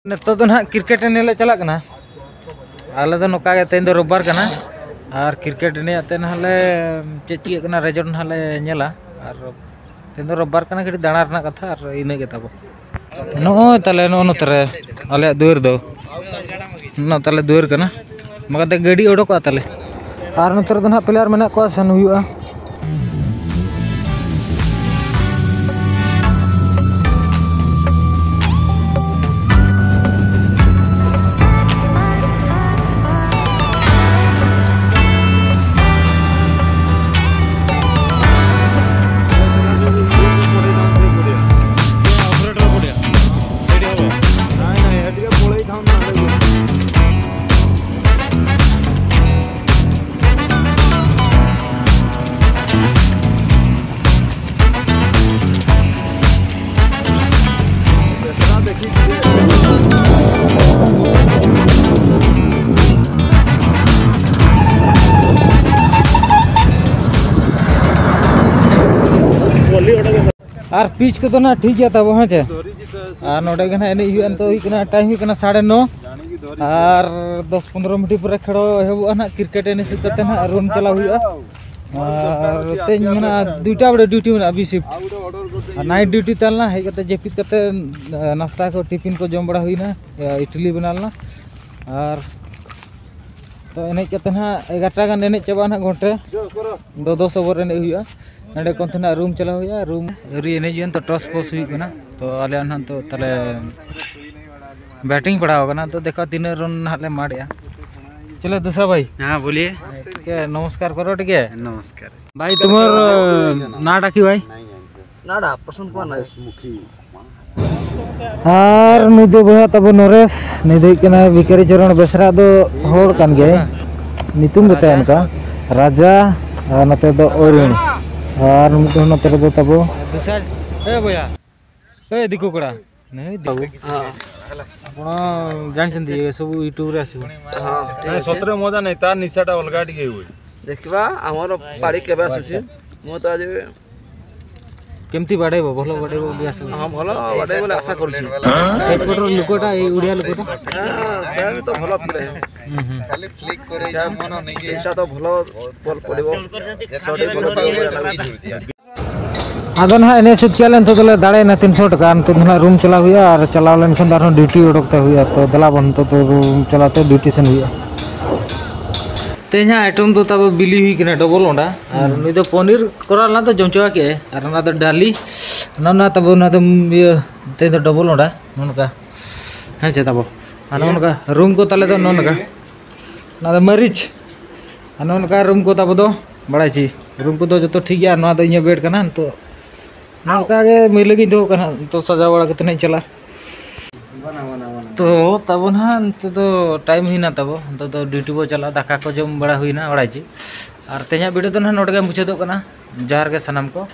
नितो तो ना क्रिकेट एने चला कना आले तो नोका तेन दो रोबबार कना और क्रिकेट एने ते नाले चेक कना रेजल्ट नाले नेला और तेन दो रोबबार कना कड़ी दाणा रना कथा और इने गे ताबो नो तले नो नतरे आले दुर दो नो तले दुर कना मगते गाड़ी ओडोका तले और नतर तो ना प्लेयर मेना को सन हुआ और पिच को तो ना ठीक है तब हाँ चे और नोटे के ना एने तो टाइम 9:30 और 10-15 मिनट पर खेड़ो हेबुआ ना क्रिकेट एने सिकते ना रूम चला हुआ और तेज मना दुईटा बड़े ड्यूटी में अभी शिफ्ट नाइट ड्यूटी तलना हेज कते जेपित कते नाश्ता को टिफिन को जम बड़ा हुईना इडली बनालना और तो एने कते ना 11टा गान एने चाबा ना घंटे 2 ओवर एने हुआ नडे कोन थे ना रूम चला हुआ रूम री एने जन तो टॉस पोस हुई कना तो आले ना तो तले बैटिंग पड़ा होगा तो देखो 3 रन नाले मारिया चलो दूसरा भाई हाँ बोलिए ठीक है नमस्कार करो ठीक है नमस्कार भाई तुम्हार ना डाकी भाई नाडा पसंद को ना मुखी और निदे बहा तब नरेश निदे कना भिखारी चरण बेसरा दो होड़ कान गे नितुम बता इनका राजा नते दो ओरिन और नते दो तबो दूसरा ए भैया ए दिको कड़ा नहीं दो हां आपण जान चंदी सब यूट्यूब रे आसी हां सतरे मजा नहीं तार निशाटा अलगा टिके होई देखबा हमर पाड़ी केबे आसुची मो तो आज केमती बाडेबो भलो बाडेबो भी आसी हां भलो बाडे बोले आशा करूची सेपटर लुकोटा ए उडिया लुकोटा हां सब तो भलो प्ले खाली फ्लिक करे जा मन नहीं ऐसा तो भलो बॉल पड़िबो शॉट भलो लागुची आदन हा एने सिट केलन तो दले दाड़े ना 300 टका तो ना रूम चला हुआ और चलाव लेन खन दारो ड्यूटी ओडकते हुआ तो दला बन तो रूम चलाते ड्यूटी सन हुआ तेहा आइटम तो तब बिली हुई कना डबल ओंडा और नि तो पनीर कराला तो जमचवा के और ना तो डाली ना तब ना तो ये ते तो डबल ओंडा ननका है जे तब ननका रूम को तले तो ननका ना तो मरीच ननका रूम को तब दो बड़ा छी रूम को तो जो तो ठीक है ना तो इने बेड कना तो नौका के मिल लगी दो कना तो सजा बड़ा कितने चला तो तब ना तो टाइम ही ना तब तो ड्यूटी बो चला दाका को जम बड़ा हुई ना बड़ा जी और तेजा वीडियो तो ना नोट के मुझे दो कना जहर के सनम को।